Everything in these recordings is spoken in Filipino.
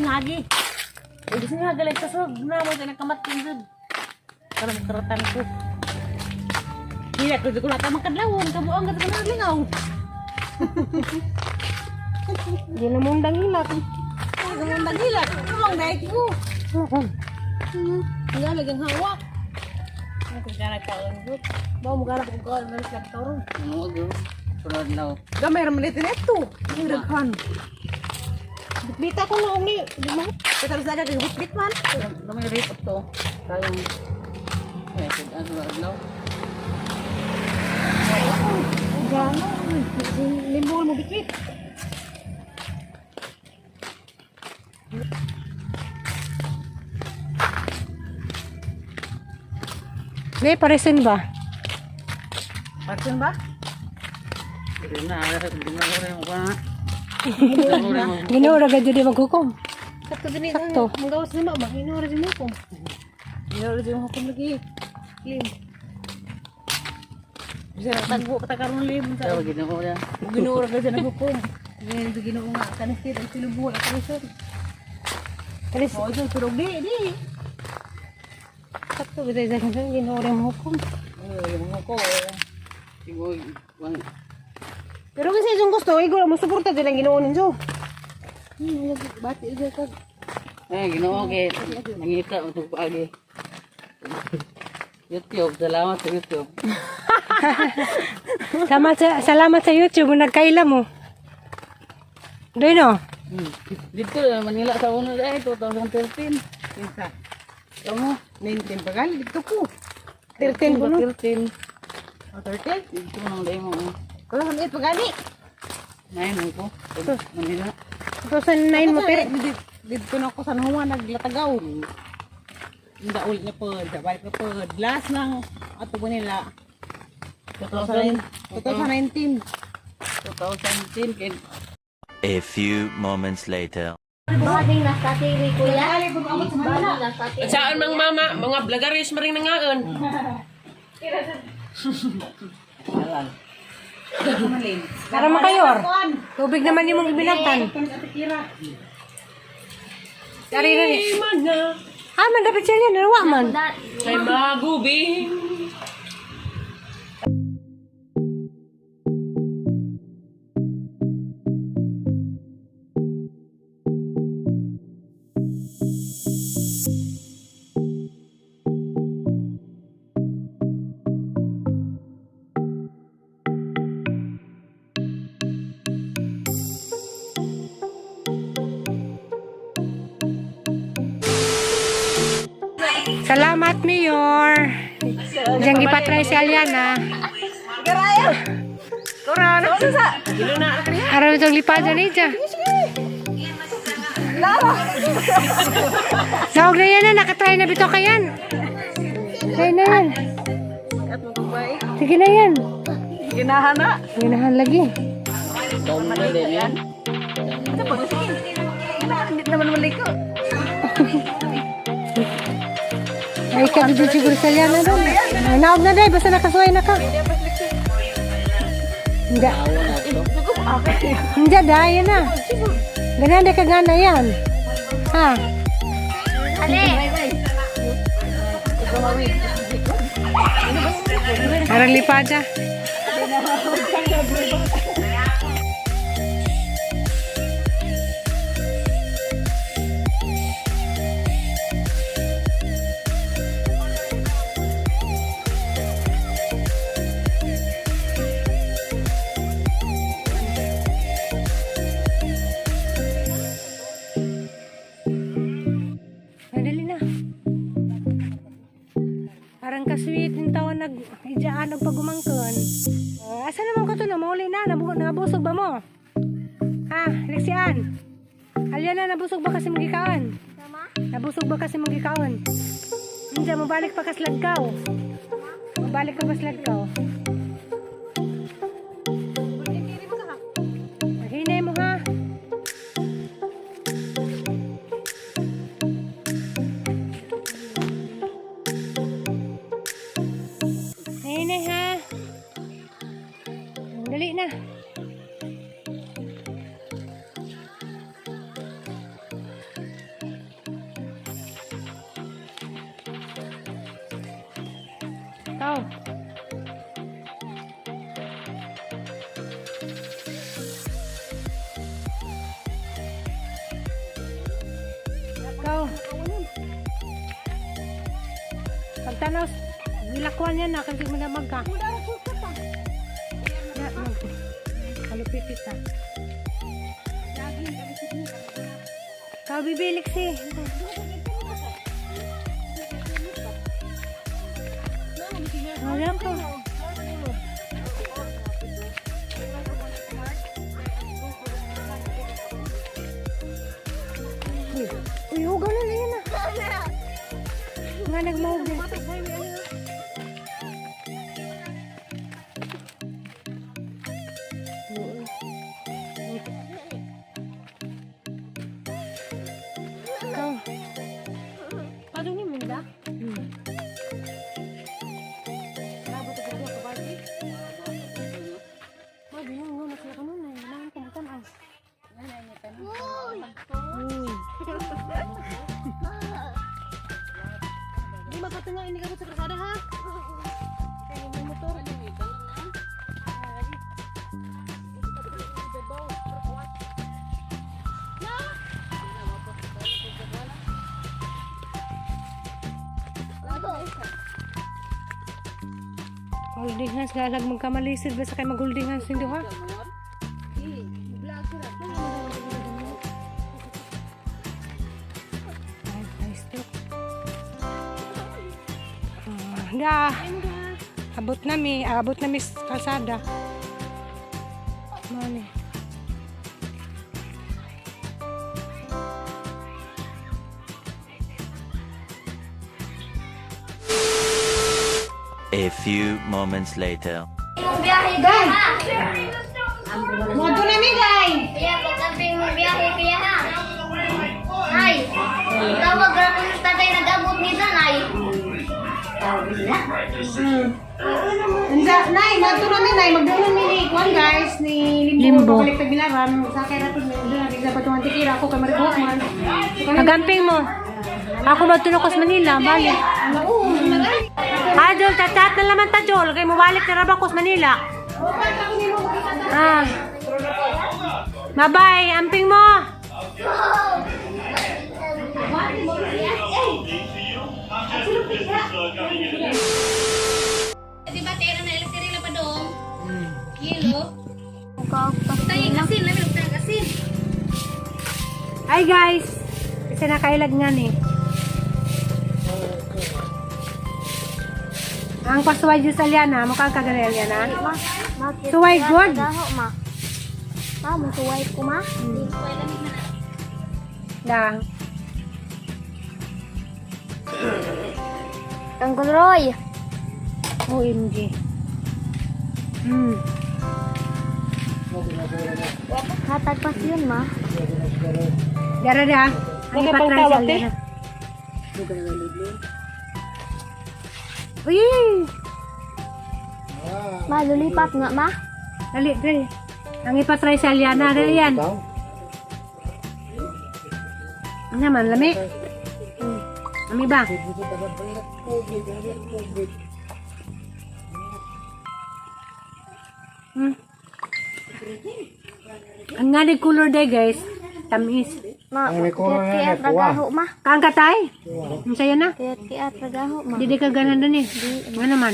hagi. Di sini hagalay sa sog na mo tayo nagkamatin dun. Para magkaratan ko. Hindi ko dito ko nata makadlawon. Kabuang ka naman naglingaw. Hindi na mong dangilat. Hindi naman nagila. Kabuang naik ko. Ang lalagang hawak. Ano kung gana ka ang good. Bawa mo gana kung gana ng laktaron. Oo, girl. Sunod na. Gamay raman ito na ito. Hiraghan. Bitbita ko na umi. Di mo? Kita rin sa agad yung bitbit man. May repot to. Tayong... Ano na adlaw? Gano. Limbol mo bitbit. May paresin ba? Parsin ba? Hindi na. Ginagawa mo pa. Ginawa agad yun maghukom. Sakto din Sakto. Ang gawas ni mama. Inuura din mo ko. Inuura din mo ko lagi. Lim. Bisa nagtagbo ka karon lim. Kaya ginawa niya. Ginuura ka dyan naghukom. Ngayon ito ginawa nga. Kanistit. Ang silubuhan. Ang kanistit. Alis, O ito. Turog di. sakto ba tayo sa ginawa rin maghukom. Yung mga ko. Siguro. Pero kasi yung gusto, igor mo suporta din ang ginawa ninyo. Bati ito ka. Ginawa kay. Nangita. Untuk pagi. YouTube. Salamat sa YouTube. Salamat sa YouTube, nagkaila mo. Doon no? Dito na Manila sa una dahil 2013. Kinsa. Kamu? 19 pa gali. Dito ko. 13 po no? 13. O 30. Dito nang dahil mo. Kala kang ito pa gali. 9 ko. Manila. 2009 mo pero. Dito na ako sa Nuwa naglatagaw. Hindi ulit na po. Balik na po. Last ng ato po nila. 2019. 2010 kay A few moments later. Bading nasa TV kuya. Kali po ako sa Manila. Bading nasa TV. Saan mang mama, mga blagaris maring nangaon. Alan. Para makayor. Tubig naman yung mong ibinagtan. Dari na ni. Mana, Man dapat siya yan. Nawa man. kay magubing. Salamat, Mayor. Diyan gipatry si Aliana. Araw itong lipadan ni Dja. Sahog na yan na, nakatry na bito ka yan. Try na yan. Sige na yan. Ginahan na. Ginahan lagi. Kamu na din yan. Hindi naman maliko. Ay, kabidyo siguro sa Aliana doon. Naog na dahil, basta nakasuway na ka. Hindi. Hindi, dahil na. Ganyan na kagana yan. Ha? Parang lipada. Madali na. Parang kasweet yung taon nag-ijaan o pagumangkon. Asa naman ko ito na? Mauli na. Nabusog ba mo? Ha? Leksian? Aliana, nabusog ba kasi magikaon? Nabusog ba kasi magikaon? Hindi, mabalik pa kaslagkaw. Mabalik ka kaslagkaw. Hinay mo ha. Hinay ha. Dali na. Tanos, nilakwan niya na kasi manamag ka. Kalupit kita. Kau bibilik sih. Ayan po. Uy, hugaw na yan na. Nga nagmahog din. Ikaw. Paano ni Munda? Di magpatungay ini kabut sa kalsada ha. Kaya may motor. Holding hands galag magkamalisod basta kay mag-holding hands nindo ha. Ay, stop. Nga. Abot na mi kalsada. Mani. A few moments later. Mong biyahe kaya ha. Moto na mi day. Kaya pagkabing mong biyahe kaya ha. Nay, tawag ra ko sa tatay nag-abot ni Nay. Unsa nay, moto na mi nay magdulong mi ni kwan guys ni Limbo. Balik Bilaran sa kay ratos mi sa patuan tikira ako kay Marikot man. Agamping mo. Ako magtunok sa Manila, balik. Idol, chat na naman ta, Jol. Kaya mabalik na rabak sa Manila. Ah. Bye-bye, amping mo. Di ba tira na elektrik na pa dong? Kilo. Tayo asin, labi ng asin. Hi guys. Kasi nakailag nga ni. Ang pasuway dyan sa Liana, mukhang kagana Liana. Suway good. Ma. Ma, mo suway ko ma. Da. Ang gulroy. OMG. Hatag pas yun ma. Dara da. Ang ipatry sa Liana. Uy! Ma, lulipat nga ma. Dali, dali. Ang ipatry sa Liana, dali yan. Ano naman, lami? Lami ba? Ang nga ni color day guys, tamis. Ma, kiyat ragaho ma. Kaang katay? Ang saya na. Kiyat ragaho ma. Hindi ka ganan doon eh. Nga naman.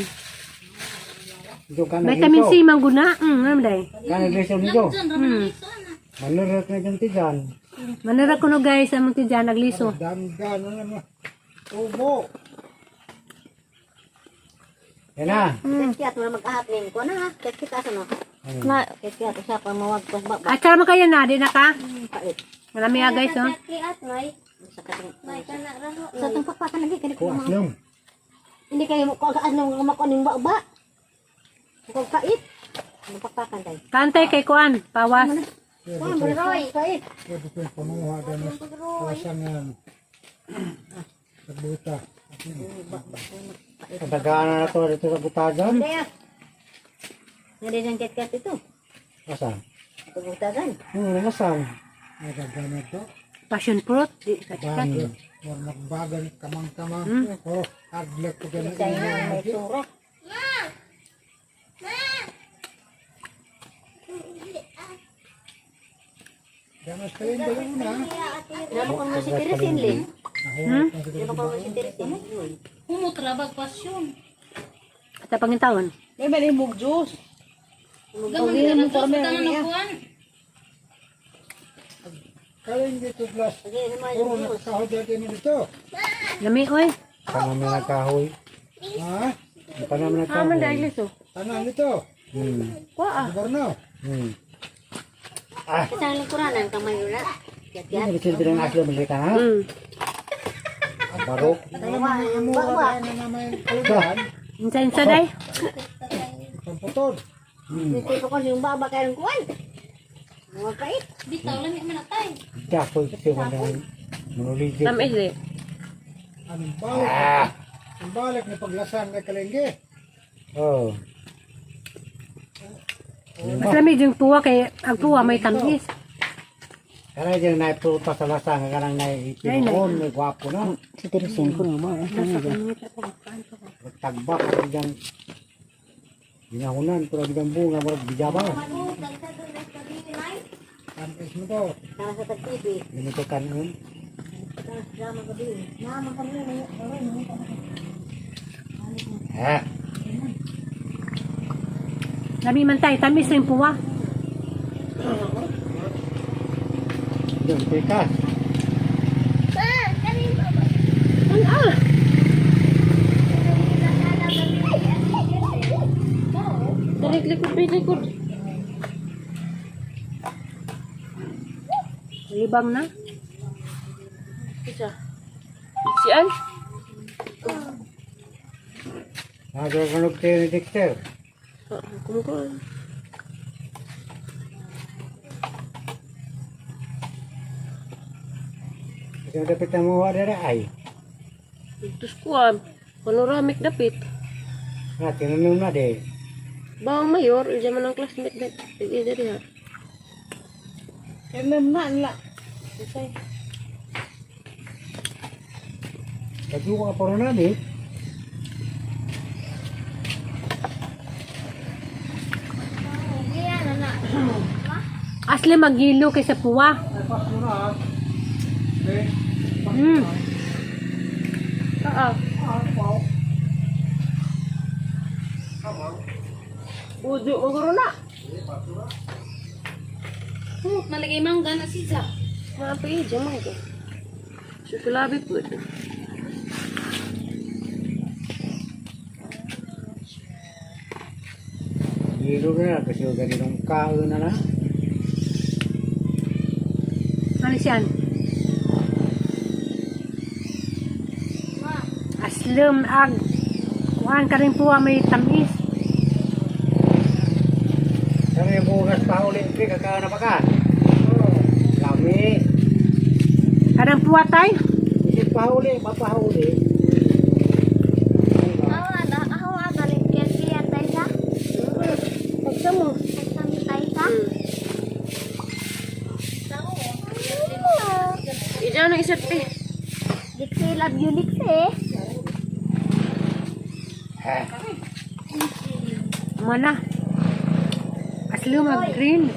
Vitamin C mangguna. Ano day? Kan agreso dito. Manurot na ganti dyan. Manara ko no guys, ang mga dyan nagliso. Damgan na naman. Ubo. Yan na. Kiyat mo mag-ahatling ko na ha. Kiyat kita sa no. Ma, kiyat usa pa mawag ko ba. At sara mo kayo na, di na ka? Pait. Marami nga guys oh. Kiyat may. May kana raho. Sa tong pakpakan lagi kani ko. Kuwas yung. Hindi kayo mo kagaan ng makuning ba. Kung kait. Pakpakan tay. Kantay kay Kuan, pawas. Kuan Roy, kait. Pwede ko yung pamuha dyan. Kawasan yan. Sa buta. Kadagaan na ito dito sa butagan. Daya. Hindi nang kit-kit ito. Asan? Butagan. Asan? Nagagana na ito. Passion fruit. Di ka Bani. Huwag magbagan kamang-kamang. Oh, adlek ko ganun. Dahil na may turo. Damas kayo yung dalawa na. Namo kung mo si Teresin, Lin. Nahulog na Namo kung mo si Teresin. mo trabag pasyon. At pangintawon. May malimog juice. Gaman ka na to sa tangan ng kuwan. Kaling dito plus. Puro nakakahoy dati mo dito. Lami oy. Tanam na nagkahoy. Ha? Tanam na Haman nagkahoy. dahil ito. Tanam nito. Wa Goberno. Isang lingkuranan kamay ura. Ini bisa bilang asli mereka ha? Baru. Udah. Insa-insa day. Pemputod. Dito ko yung baba kay ng kuwan. Mga kait. Bitaw lang yung manatay. Dah ko itu dengan menulis. Tamis eh. Anong balik? Ang balik na paglasang na kalengge. Oh. Mas lamig yung tuwa kay ang tuwa may tamis. Karena yang naik turun pas lasang karang naik ipinon, may gwapo na. Si Teresin ko na ba? Tagbak yang ginahunan pero dengan bunga baru bijabang. Tampis mo to. Para sa tagtipi. Ini to kanon. Drama ko din. Mama kami na Lami man tayo, tamis rin puwa. Yung pikas. Tarik likod. Libang na. Isa. Sian? Nagkakanog tayo ni Dexter. Kumukuhan. Kasi dapat na mo ada ay. Terus kuam. Panoramic dapit. Nah, tinanong na de. Bawang mayor, zaman ng classmate na. Sige, dari ha. Kailan na. Kaduwa ka pa rin eh. Asli magilo kaysa puwa. Ujo, maguro na. Nalagay mangga na siya. Apa iya jamang ko. Sukulabi po. Hilo na kasi ganitong kaon na na. Ano siyan? Aslim ag. Kuhaan ka rin puwa may tamis. Kami yung bukas pa ulit, kakaon na pa ka. Kami. Kadang puwa tayo. Isip pa uli, mapahuli. Ako galing kaya tayo sa. Pagsa mo. Tayo sa. Ija na isip eh. Diksi love you diksi. Mana? Asli mag green.